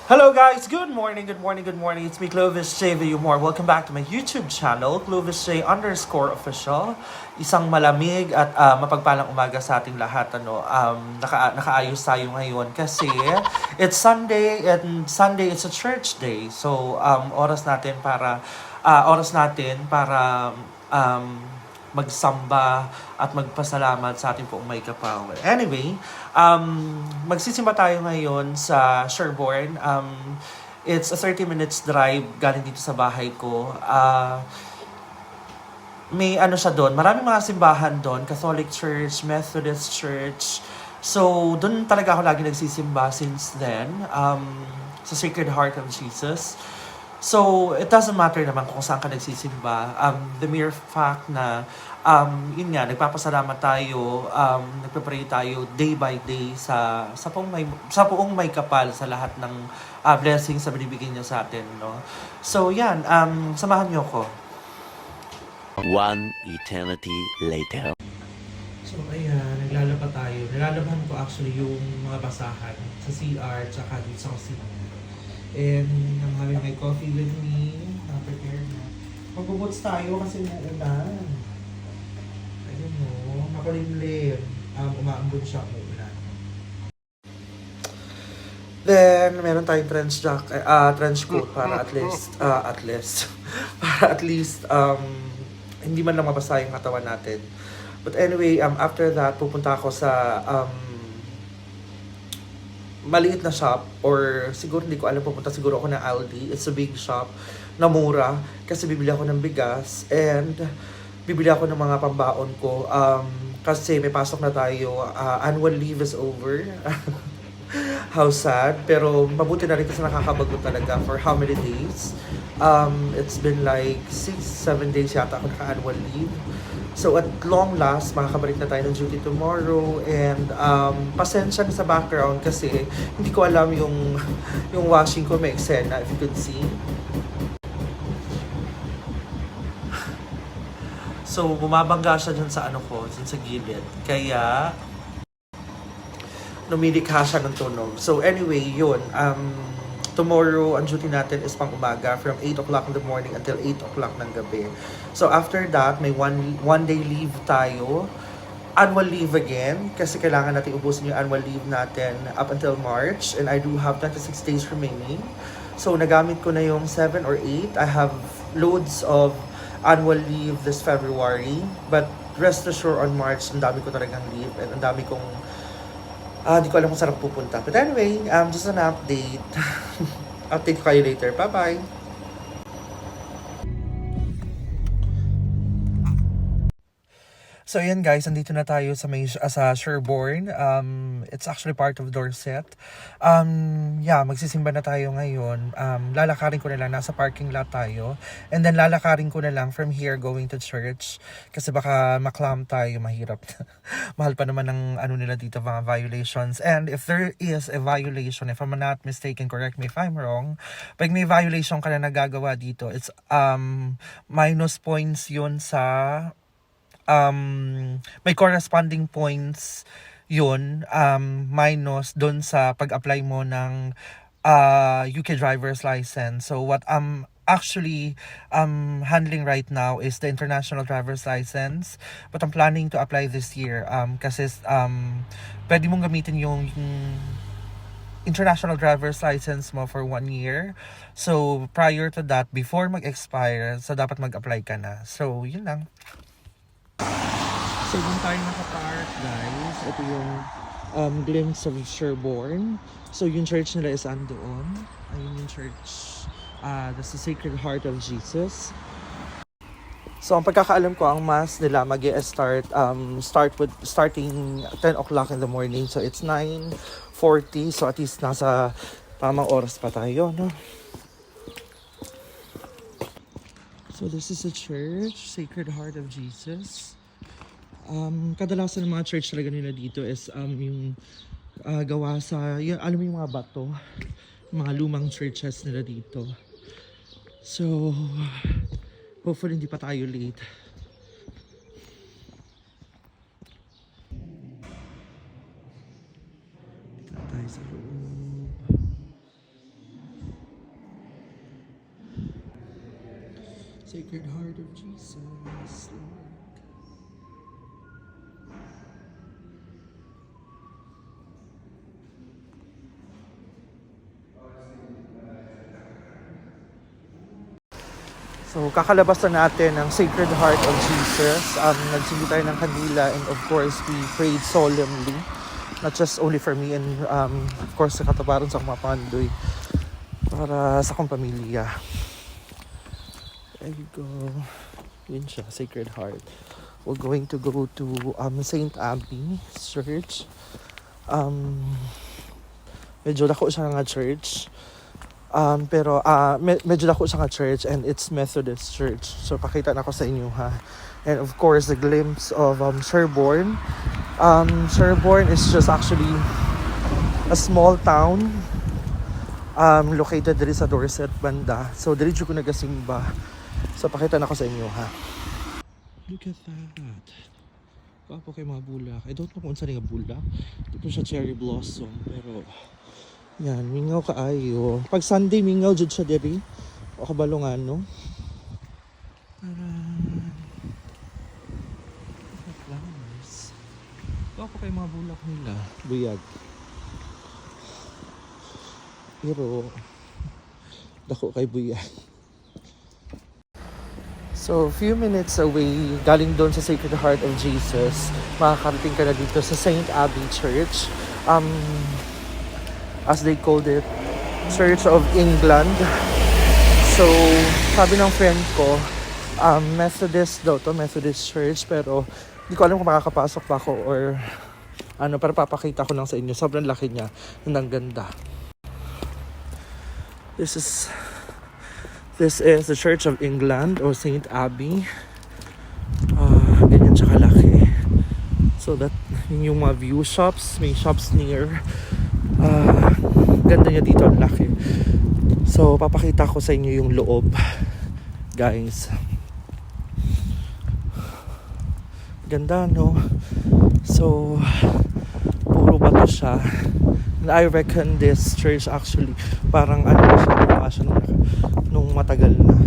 Hello guys, good morning, good morning, good morning. It's me, Clovis J. Villamor. Welcome back to my YouTube channel, Clovis J _official. Isang malamig at mapagpalang umaga sa ating lahat. Nakaayos tayo ngayon kasi it's Sunday and Sunday is a church day. So oras natin para magsamba at magpasalamat sa ating poong may kapal. Anyway, magsisimba tayo ngayon sa Sherborne. It's a 30 minutes drive galing dito sa bahay ko. May ano siya doon, maraming mga simbahan doon, Catholic Church, Methodist Church. So, doon talaga ako lagi nagsisimba since then, sa Sacred Heart of Jesus. So, it doesn't matter naman kung saan ka nagsisimba. The mere fact na, yun nga, nagpapasalamat tayo, nagpe-pray tayo day by day sa poong may kapal sa lahat ng blessings na binibigyan niya sa atin, no? So, yan, samahan niyo ko. One eternity later. So, ayan, naglalaba tayo. Nilalabahan ko actually yung mga basahan sa CR tsaka dito sa kusina. And I'm having my coffee with me. Prepare na. Magbubuts tayo kasi umuulan. Ayun mo, makulimlim. Umaambon siya ang ulan. Then, meron tayong trench coat para at least, para at least, hindi man lang mabasa yung katawan natin. But anyway, after that, pupunta ako sa, maliit na shop or siguro hindi ko alam, pupunta siguro ako ng Aldi. It's a big shop na mura kasi bibili ako ng bigas and bibili ako ng mga pambaon ko kasi may pasok na tayo. Annual leave is over. How sad. Pero mabuti na rin kasi nakakabago talaga for how many days. It's been like 6-7 days yata ako naka-annual leave. So at long last, makakabalik na tayo ng duty tomorrow and pasensya na sa background kasi hindi ko alam yung washing ko may eksena, if you could see. So bumabangga siya dyan sa dyan sa gilid. Kaya lumilikha siya ng tunog. So anyway, yun. Tomorrow, ang duty natin is pang umaga from 8 o'clock in the morning until 8 o'clock ng gabi. So after that, may one day leave tayo. Annual leave again kasi kailangan natin ubusin yung annual leave natin up until March and I do have 26 days remaining. So nagamit ko na yung 7 or 8. I have loads of annual leave this February but rest assured on March, ang dami ko talagang leave and ang dami kong hindi ko alam kung saan pupunta. But anyway, just an update. Update ko kayo later. Bye-bye! So yan guys, andito na tayo sa Sherborne. It's actually part of Dorset. Magsisimba na tayo ngayon. Lalakarin ko na lang, nasa parking lot tayo. And then lalakarin ko na lang from here going to church. Kasi baka maklam tayo, mahirap. Mahal pa naman ng nila dito, mga violations. And if there is a violation, if I'm not mistaken, correct me if I'm wrong, pag may violation ka na nagagawa dito, it's minus points yun sa may corresponding points yun minus dun sa pag-apply mo ng UK driver's license. So what I'm actually handling right now is the international driver's license, but I'm planning to apply this year kasi pwede mong gamitin yung international driver's license mo for 1 year. So prior to that, before mag-expire, so dapat mag-apply ka na. So yun lang. So dun tayo nakapark guys. Ito yung glimpse of Sherborne. So yung church nila is andoon. Ayun yung church. That's the Sacred Heart of Jesus. So ang pagkakaalam ko, ang mass nila starting 10 o'clock in the morning. So it's 9:40. So at least nasa tamang oras pa tayo, no? So this is a church, Sacred Heart of Jesus. Kadalasan ng mga church talaga nila dito is yung gawa sa, alam mo yung mga bato, mga lumang churches nila dito. So, hopefully hindi pa tayo late. Dito tayo sa loob. Sacred Heart of Jesus, Lord. So, kakalabas na natin ng Sacred Heart of Jesus. Nagsindi tayo ng kandila and of course, we prayed solemnly. Not just only for me and of course, sa katabaran sa mga pandoy. Para sa akong pamilya. There you go. Yun siya, Sacred Heart. We're going to go to St. Abbey Church. Medyo dako siya nga church. Pero medyo dako siya nga church and it's Methodist Church. So pakita na ko sa inyo ha. And of course, the glimpse of Sherborne. Sherborne is just actually a small town located diri sa Dorset banda. So diri ko nagasimba. So pakita na ko sa inyo ha. Look at that. Papo kay mga bulak. I don't know kung saan nga bulak. Dito siya cherry blossom pero yan, mingaw kaayo. Pag Sunday, mingaw dyan siya diri. O kabalungan, no? Flowers. Ito ako kay mga bulak nila. Buyag. Pero, dako kay buyag. So, few minutes away, galing doon sa Sacred Heart of Jesus, makakarating ka na dito sa St. Abbey Church. As they called it, Church of England. So, sabi ng friend ko, Methodist daw to, Methodist Church, pero hindi ko alam kung makakapasok pa ako or ano, para papakita ko lang sa inyo. Sobrang laki niya, ang ganda. This is the Church of England or St. Abbey. Ganyan siya kalaki. So that, yun yung mga view shops, may shops near. Ganda niya dito, ang laki. So, papakita ko sa inyo yung loob, guys. Ganda, no? So, puro bato siya. And I reckon this church actually, parang ano siya, ginawa siya nung matagal na.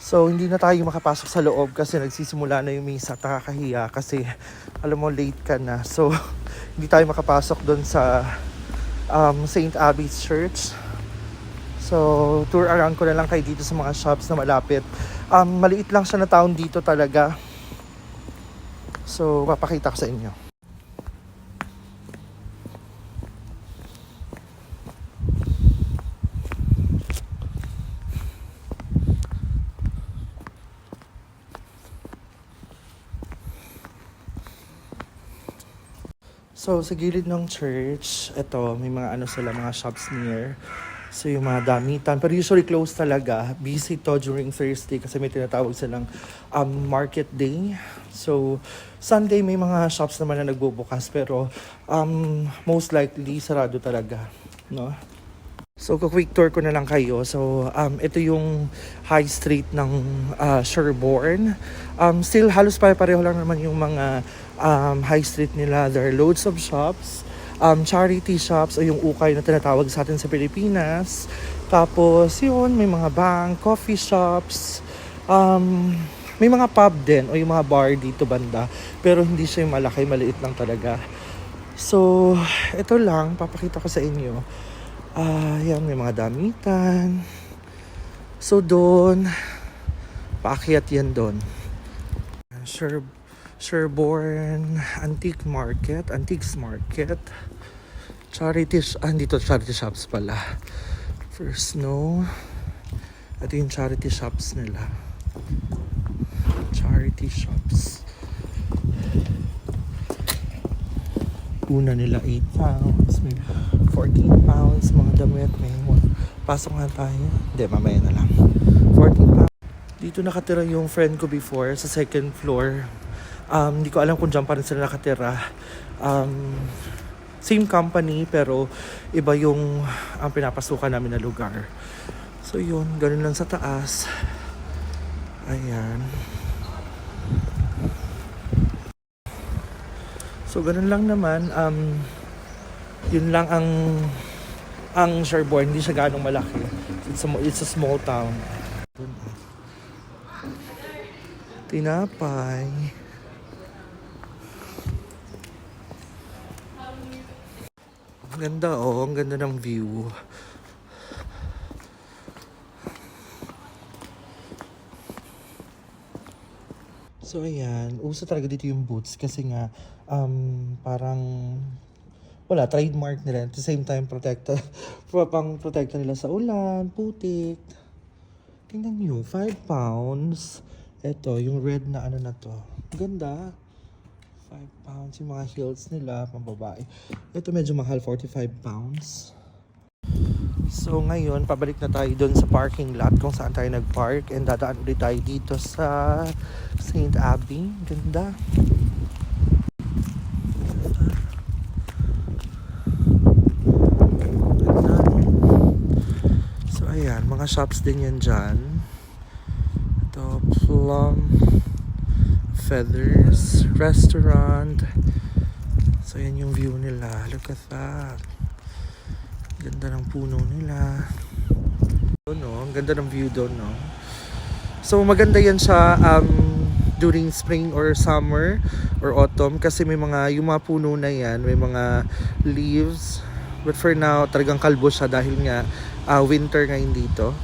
So, hindi na tayo makapasok sa loob kasi nagsisimula na yung misa. Nakakahiya kasi, alam mo, late ka na. So, hindi tayo makapasok doon sa St. Abbey's Church. So, tour around ko na lang kayo dito sa mga shops na malapit. Maliit lang siya na town dito talaga. So, papakita ko sa inyo. So, sa gilid ng church, ito, may mga ano sila, mga shops near. So, yung mga damitan. Pero usually close talaga. Busy to during Thursday kasi may tinatawag silang market day. So, Sunday may mga shops naman na nagbubukas. Pero most likely, sarado talaga. No? So, quick tour ko na lang kayo. So, ito yung high street ng Sherborne. Still, halos pare-pareho lang naman yung mga high street nila. There are loads of shops. Charity shops o yung ukay na tinatawag sa atin sa Pilipinas. Tapos, yun, may mga bank, coffee shops. May mga pub din o yung mga bar dito banda. Pero hindi siya yung malaki, maliit lang talaga. So, ito lang, papakita ko sa inyo. Yan, may mga damitan. So, doon, paakyat yan doon. Sherborne Antiques Market. Dito charity shops pala. First, no. Ito yung charity shops nila. Charity shops. Una nila 8 pounds, may 14 pounds, mga damit, may pasok nga tayo. Hindi, mamaya na lang. 14 pounds. Dito nakatira yung friend ko before sa second floor. Hindi ko alam kung dyan pa rin sila nakatira. Same company pero iba yung pinapasukan namin na lugar. So yun, ganun lang sa taas. Ayan. So ganun lang naman. Yun lang ang Sherborne, hindi siya ganong malaki. It's a small town. Tinapay. Ang ganda ang ganda ng view. So ayan, uso talaga dito yung boots kasi nga parang wala, trademark nila. At the same time, pang protekta nila sa ulan, putik. Tingnan nyo, 5 pounds. Ito, yung red na ano na to. Ganda. 5 pounds. Yung mga heels nila, pang babae. Ito medyo mahal, 45 pounds. So ngayon, pabalik na tayo doon sa parking lot kung saan tayo nag-park. And dadaan ulit tayo dito sa St. Abbey. Ganda. Ayan, mga shops din yan dyan. Ito, Plum Feathers Restaurant. So, yan yung view nila. Look at that. Ganda ng puno nila. No? Ang ganda ng view doon, no? So, maganda yan siya during spring or summer or autumn kasi may mga, yung mga puno na yan, may mga leaves. But for now, talagang kalbo siya dahil nga winter ngayon dito.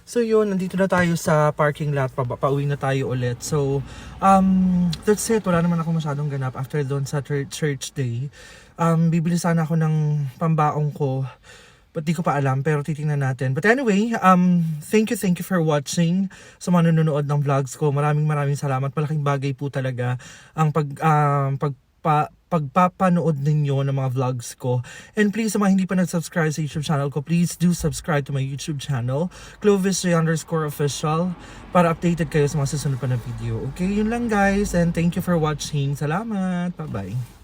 So yun, nandito na tayo sa parking lot, pauwi na tayo ulit. So, that's it. Wala naman ako masyadong ganap after doon sa church day. Bibili sana ako ng pambaong ko. But di ko pa alam, pero titingnan natin. But anyway, thank you for watching sa mga nanonood ng vlogs ko. Maraming salamat. Malaking bagay po talaga ang pagpapanood ninyo ng mga vlogs ko. And please, sa mga hindi pa nag-subscribe sa YouTube channel ko, please do subscribe to my YouTube channel, Clovis_official, para updated kayo sa mga susunod pa na video. Okay, yun lang guys, and thank you for watching. Salamat! Bye-bye!